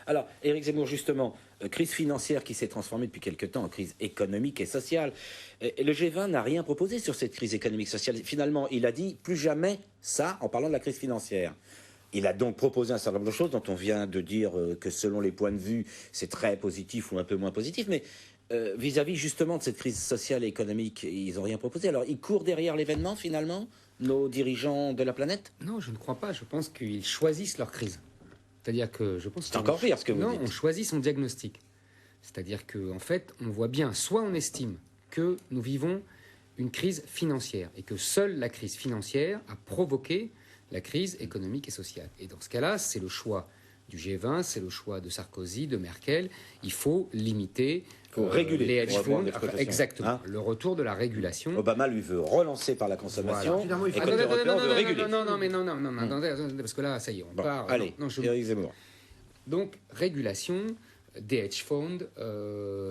Alors, Éric Zemmour, justement, crise financière qui s'est transformée depuis quelque temps en crise économique et sociale. Et le G20 n'a rien proposé sur cette crise économique et sociale. Finalement, il a dit plus jamais ça en parlant de la crise financière. Il a donc proposé un certain nombre de choses dont on vient de dire que selon les points de vue, c'est très positif ou un peu moins positif. Mais vis-à-vis justement de cette crise sociale et économique, ils n'ont rien proposé. Alors, ils courent derrière l'événement finalement, nos dirigeants de la planète? Non, je ne crois pas. Je pense qu'ils choisissent leur crise. C'est-à-dire que je pense c'est encore pire ce que vous dites. Non, on choisit son diagnostic. C'est-à-dire qu'en fait, on voit bien, soit on estime que nous vivons une crise financière et que seule la crise financière a provoqué la crise économique et sociale. Et dans ce cas-là, c'est le choix du G20, c'est le choix de Sarkozy, de Merkel. Il faut limiter réguler les hedge funds. Exactement. Hein, le retour de la régulation. Obama lui veut relancer par la consommation. Voilà. Et l'Union européenne veut réguler. Non, attendez, parce que là, ça y est, on part. Allez, Éric Zemmour. Donc, régulation des hedge funds,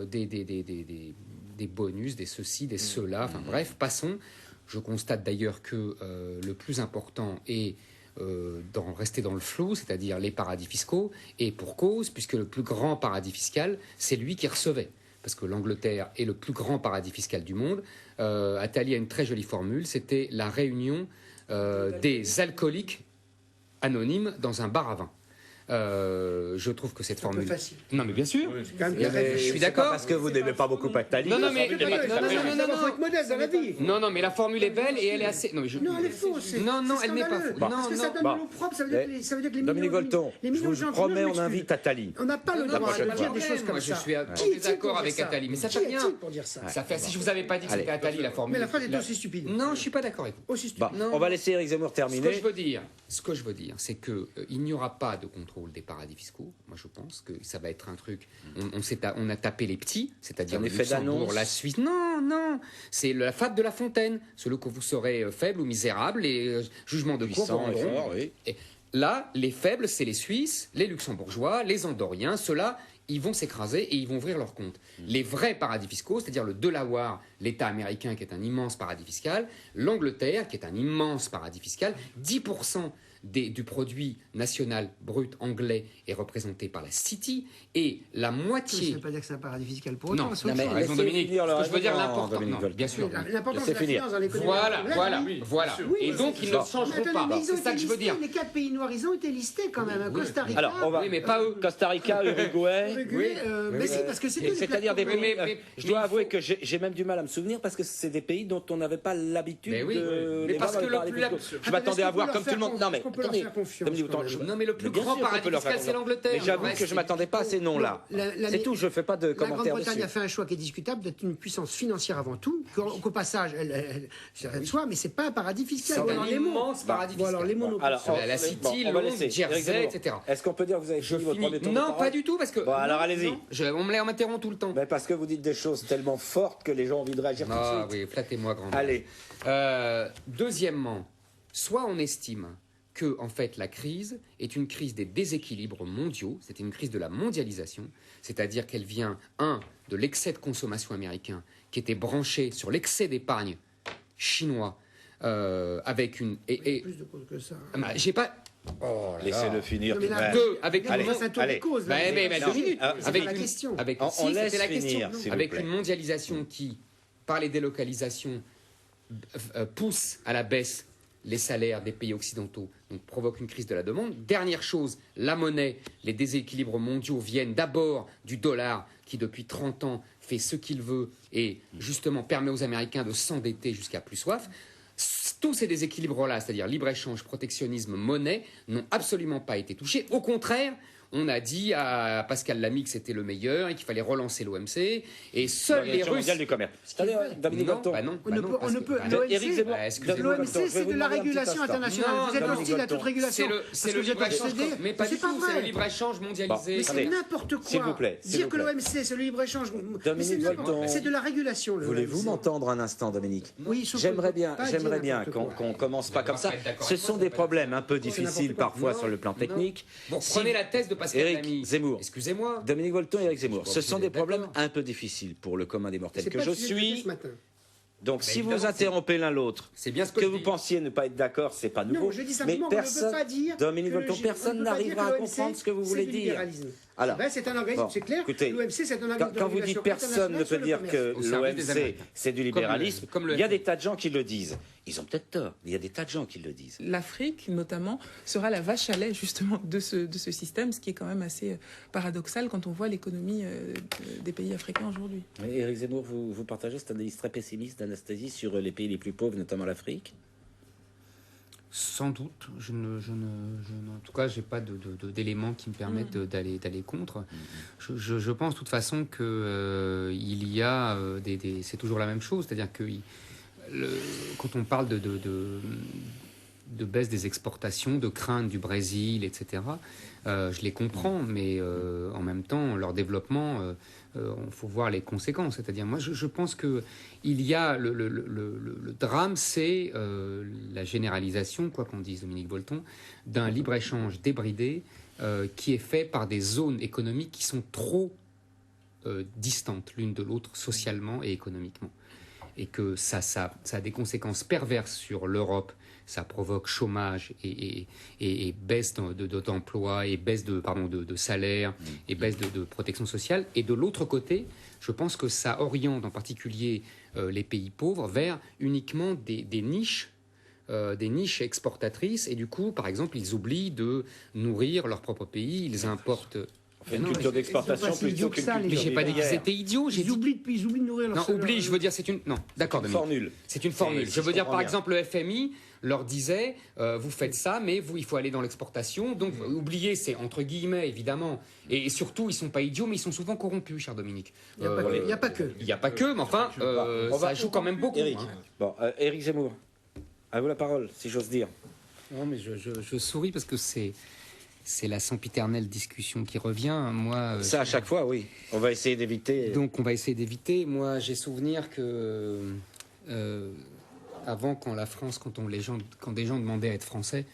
des bonus, des ceci, des cela. Enfin bref, passons. Je constate d'ailleurs que le plus important est rester dans le flou, c'est-à-dire les paradis fiscaux, et pour cause, puisque le plus grand paradis fiscal, c'est lui qui recevait. Parce que l'Angleterre est le plus grand paradis fiscal du monde. Attali a une très jolie formule, c'était la réunion des alcooliques anonymes dans un bar à vin. Je trouve que cette formule. Facile. Non, mais bien sûr. Je suis d'accord. Parce que vous n'aimez pas beaucoup Attali. Non, mais faut être modeste dans la vie. Non, mais la formule est belle et elle est assez. Non, elle est fausse. Non, elle n'est pas fausse. Parce que ça donne de l'eau propre, ça veut dire que les Dominique Volton, je millions de vous gens promets, on invite Attali. On n'a pas le droit de dire des choses comme moi, ça. je suis en désaccord avec Attali, mais ça fait rien. pour dire ça. Ça fait. Si je vous avais pas dit que c'était Attali la formule. Mais la phrase est aussi stupide. Non, je suis pas d'accord avec vous. Aussi stupide. On va laisser Éric Zemmour terminer. Ce que je veux dire, c'est que il n'y aura pas de contrôle des paradis fiscaux. Moi, je pense que ça va être un truc. On a tapé les petits, c'est-à-dire le Luxembourg, la Suisse. Non, c'est la fable de La Fontaine. Celui que vous serez faible ou misérable, les jugements de cour vous rendront. Oui. Et là, les faibles, c'est les Suisses, les Luxembourgeois, les Andorriens. Ceux-là, ils vont s'écraser et ils vont ouvrir leur compte. Les vrais paradis fiscaux, c'est-à-dire le Delaware, l'État américain qui est un immense paradis fiscal, l'Angleterre qui est un immense paradis fiscal, 10% du produit national brut anglais est représenté par la City et la moitié. Ça ne veut pas dire que c'est un paradis fiscal pour autant. Non, mais raison Dominique. Je veux dire l'important. Bien sûr. L'importance de la finance dans l'économie. Voilà. Et donc ils ne changeront pas. C'est ça que je veux dire. Les 4 pays noirs, ils ont été listés quand même. Costa Rica. Alors, oui, mais pas eux. Costa Rica, Uruguay. Mais si, parce que c'est-à-dire des pays. Je dois avouer que j'ai même du mal à me souvenir parce que c'est des pays dont on n'avait pas l'habitude de. Mais parce que je m'attendais à voir comme tout le monde. Non, mais attendez. Non, mais le plus grand paradis fiscal, c'est l'Angleterre. Mais j'avoue que je ne m'attendais pas à ces noms-là. C'est tout, je ne fais pas de commentaires dessus. La Grande-Bretagne a fait un choix qui est discutable d'être une puissance financière avant tout, qu'au passage, elle soit, mais ce n'est pas un paradis fiscal. C'est un immense paradis fiscal. Alors, les mots la City, Londres, Jersey, etc. Est-ce qu'on peut dire que vous avez fini votre premier tour de parole? Non, pas du tout, parce que... Bon, alors allez-y. On m'interrompt tout le temps. Parce que vous dites des choses tellement fortes que les gens ont envie de réagir tout de suite. Ah oui, flattez-moi, grand. Allez. Deuxièmement, soit on estime que, en fait, la crise est une crise des déséquilibres mondiaux, c'est une crise de la mondialisation, c'est-à-dire qu'elle vient, de l'excès de consommation américain, qui était branché sur l'excès d'épargne chinois, avec une... Plus de cause que ça. J'ai pas... Oh laissez-le finir. Avec une mondialisation qui, par les délocalisations, pousse à la baisse les salaires des pays occidentaux, donc provoque une crise de la demande. Dernière chose, la monnaie, les déséquilibres mondiaux viennent d'abord du dollar qui depuis 30 ans fait ce qu'il veut et justement permet aux Américains de s'endetter jusqu'à plus soif. Tous ces déséquilibres-là, c'est-à-dire libre-échange, protectionnisme, monnaie, n'ont absolument pas été touchés. Au contraire, on a dit à Pascal Lamy que c'était le meilleur et qu'il fallait relancer l'OMC. Et seuls les Russes... mondiale du commerce. Dominique Volton. On ne peut... L'OMC, c'est de la régulation internationale. Vous êtes hostile à toute régulation. C'est le libre-échange. Mais pas du tout, c'est le libre-échange mondialisé. Mais c'est n'importe quoi. S'il vous plaît. Dire que l'OMC, c'est le libre-échange, c'est de la régulation. Voulez-vous m'entendre un instant, Dominique? Oui, j'aimerais bien qu'on commence pas comme ça. Ce sont des problèmes un peu difficiles parfois sur le plan technique. Bon, prenez la thèse de Pascal Lamy. Zemmour. Excusez-moi. Dominique Volton et Éric Zemmour. Ce sont des problèmes un peu difficiles pour le commun des mortels que je suis. Donc, si évidemment, vous interrompez l'un l'autre, c'est bien ce que je vous dis. pensiez ne pas être d'accord, c'est pas nouveau. Non, je dis Mais simplement qu'on ne peut pas dire. Dominique que le Bolton, G- personne on ne peut pas dire n'arrivera que à l'OMC, comprendre ce que vous c'est voulez du dire. libéralisme. Alors, C'est vrai, c'est un organisme, bon, c'est clair. écoutez, L'OMC, c'est un organisme Quand vous dites personne ne peut dire que Au service des l'OMC, Américains. c'est du libéralisme, Comme le il y a FMI. des tas de gens qui le disent. Ils ont peut-être tort, mais il y a des tas de gens qui le disent. L'Afrique, notamment, sera la vache à lait, justement, de ce système, ce qui est quand même assez paradoxal quand on voit l'économie des pays africains aujourd'hui. Éric Zemmour, vous partagez cette analyse très pessimiste d'Anastasie sur les pays les plus pauvres, notamment l'Afrique? Sans doute. En tout cas, j'ai pas d'éléments qui me permettent d'aller contre. Je pense de toute façon que il y a c'est toujours la même chose, c'est-à-dire que quand on parle de baisse des exportations, de crainte du Brésil, etc. Je les comprends, mais en même temps, leur développement, il faut voir les conséquences. C'est-à-dire, moi, je pense que il y a le drame, c'est la généralisation, quoi qu'on dise, Dominique Bolton, d'un libre-échange débridé qui est fait par des zones économiques qui sont trop distantes l'une de l'autre socialement et économiquement. Et que ça a des conséquences perverses sur l'Europe. Ça provoque chômage et baisse d'emploi et baisse de salaire et baisse de protection sociale. Et de l'autre côté, je pense que ça oriente en particulier les pays pauvres vers uniquement des niches exportatrices. Et du coup, par exemple, ils oublient de nourrir leur propre pays. Ils importent... Une culture d'exportation plutôt qu'une culture. Mais j'ai pas dit que c'était idiot. Ils oublient de nourrir leur Non, oublie, je veux dire, c'est une... Non, d'accord, Dominique. Formule. C'est une formule. Je veux dire, par bien. exemple, le FMI leur disait, vous faites ça, mais il faut aller dans l'exportation. Donc, oubliez, c'est entre guillemets, évidemment. Et surtout, ils sont pas idiots, mais ils sont souvent corrompus, cher Dominique. Il n'y a pas que. Il n'y a pas que, mais enfin, ça joue quand même beaucoup. Éric. Hein. Bon, Éric Zemmour, à vous la parole, si j'ose dire. Non, mais je souris parce que c'est la sempiternelle discussion qui revient. Moi, Ça, à chaque fois, oui. On va essayer d'éviter. donc, on va essayer d'éviter. Moi, j'ai souvenir que avant, quand des gens demandaient à être français,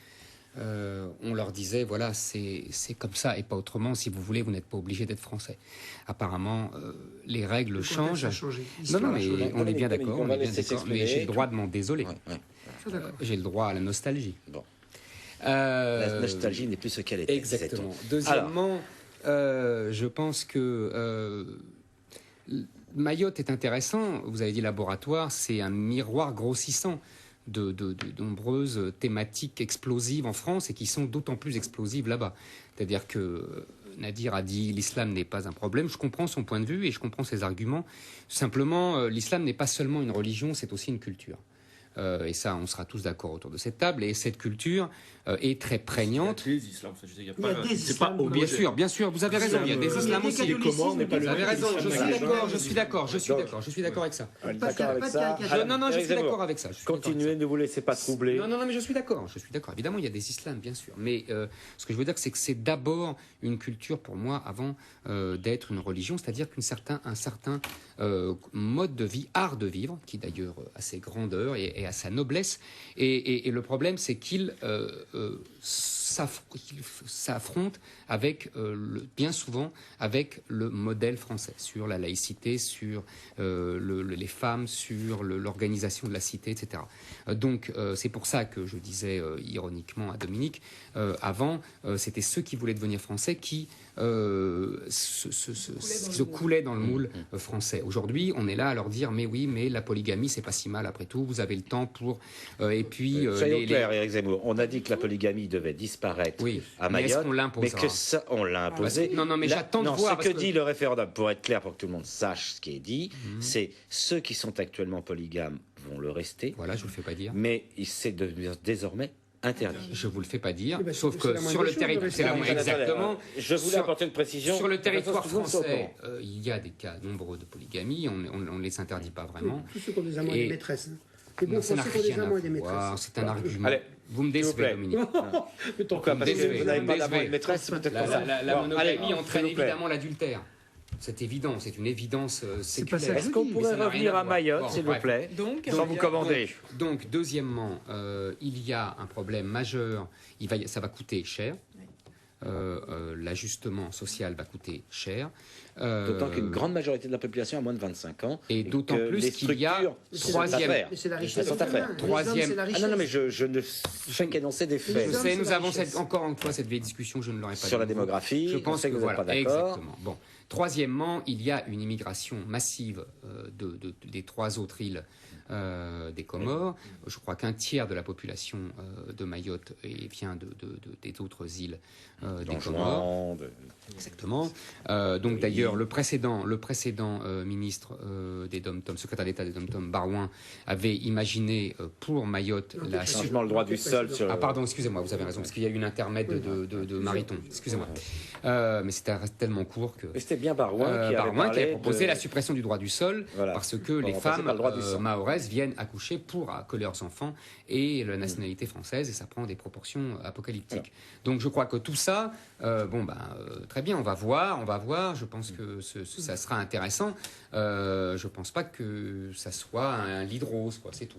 on leur disait voilà, c'est comme ça et pas autrement. Si vous voulez, vous n'êtes pas obligé d'être français. Apparemment, les règles changent. Ça a changé. Non, L'histoire non, a changé. mais on est bien d'accord. on va laisser Mais s'exprimer. j'ai le droit de m'en désoler. Ouais, ouais. Je suis d'accord. J'ai le droit à la nostalgie. Bon. La nostalgie n'est plus ce qu'elle était. Exactement. disait-on. Deuxièmement, je pense que Mayotte est intéressant. Vous avez dit laboratoire, c'est un miroir grossissant de nombreuses thématiques explosives en France et qui sont d'autant plus explosives là-bas. C'est-à-dire que Nadir a dit l'islam n'est pas un problème. Je comprends son point de vue et je comprends ses arguments. Simplement, l'islam n'est pas seulement une religion, c'est aussi une culture. Et ça, on sera tous d'accord autour de cette table. Et cette culture est très prégnante. Il y a des islams, enfin, je veux dire, Il y a des c'est pas islams. obligé. Bien sûr, vous avez raison. Il y a des islams aussi. Il y a des Comment n'est pas le Vous avez raison. Je suis d'accord. Je Donc, suis d'accord avec ça. On est Pas de d'accord avec pas de ça. caricature. Alors, Non, je Éric suis Zemmour, d'accord avec ça. Je suis d'accord avec ça. Continuez, ne vous laissez pas troubler. Non, mais je suis d'accord. Évidemment, il y a des islams, bien sûr. Mais ce que je veux dire, c'est que c'est d'abord une culture pour moi avant d'être une religion, c'est-à-dire un certain mode de vie, art de vivre, qui d'ailleurs a ses grandeurs et a sa noblesse. Et le problème, c'est qu'il s'affronte avec, bien souvent, avec le modèle français, sur la laïcité, sur les femmes, sur l'organisation de la cité, etc. Donc, c'est pour ça que je disais ironiquement à Dominique, avant, c'était ceux qui voulaient devenir français qui se coulaient dans le moule français. Aujourd'hui, on est là à leur dire, mais oui, mais la polygamie, c'est pas si mal après tout, vous avez le temps pour... et puis... Soyons clairs, Éric Zemmour. On a dit que la polygamie devait disparaître Oui, à mais est-ce Mayotte, qu'on l'imposera? mais que ça, on l'a imposé. Non, mais Là- j'attends de non, voir, ce parce que que- dit le référendum, pour être clair, pour que tout le monde sache ce qui est dit, c'est ceux qui sont actuellement polygames vont le rester, Voilà, je vous le fais pas dire. mais c'est désormais interdit. Je vous le fais pas dire, Oui, bah, sauf c'est que la moindre sur le chose de territoire, rester. c'est la Ah, moindre- attendez, exactement. Je voulais Sur- apporter une précision. Sur le De toute façon, territoire tout le monde soit au français, courant. il y a des cas nombreux de polygamie, on les interdit pas vraiment. Tous ceux qui ont des amants et Et- des maîtresses. hein. Les bons Non, ça n'a Français qui ont des rien amants à et des voir, maîtresses. c'est un argument. Allez, Vous me s'il vous décevez, plaît. Dominique. Pourquoi Parce que décevez, vous n'avez vous pas me d'amant et de décevez. maîtresse, c'est peut-être pour ça. La Bon, monogamie allez, entraîne s'il vous plaît. évidemment l'adultère. C'est évident, c'est une évidence C'est pas ça séculaire. que Est-ce qu'on Mais pourrait ça n'a rien revenir à à voir. Mayotte, Bon, s'il vous bref. plaît, Donc, sans vous commander? Donc, deuxièmement, il y a un problème majeur. Ça va coûter cher. l'ajustement social va coûter cher. D'autant qu'une grande majorité de la population a moins de 25 ans. Et d'autant que plus les qu'il y a structures troisième- sont à faire. Mais c'est la richesse. Elles sont à des faire. femmes. Les Troisième- hommes, c'est la Ah non, richesse. non, mais je ne fais qu'énoncer des faits. Je Les hommes, sais, c'est nous la avons richesse. encore une fois cette vieille discussion, je ne l'aurais pas Sur la de nouveau. démographie, Je on pense sait que que vous n'êtes voilà, pas d'accord. exactement. Bon. Troisièmement, il y a une immigration massive des 3 autres îles des Comores. Je crois qu'un tiers de la population de Mayotte vient des autres îles des Comores. Exactement. Donc d'ailleurs, le précédent ministre des Dom-Tom, secrétaire d'État des Dom-Tom, Barouin, avait imaginé pour Mayotte la Changement le droit du sol sur. Ah pardon, excusez-moi, vous avez raison, parce qu'il y a eu une intermède de Mariton. Excusez-moi. Mais c'était tellement court que... Mais c'était bien Barouin qui avait proposé la suppression du droit du sol, Voilà. parce que On les remplaçait femmes par le droit du sang. mahoraises viennent accoucher pour accoler leurs enfants et la nationalité française, et ça prend des proportions apocalyptiques. Donc je crois que tout ça, très bien, on va voir, je pense que ça sera intéressant. Je pense pas que ça soit un lit de rose, quoi, c'est tout.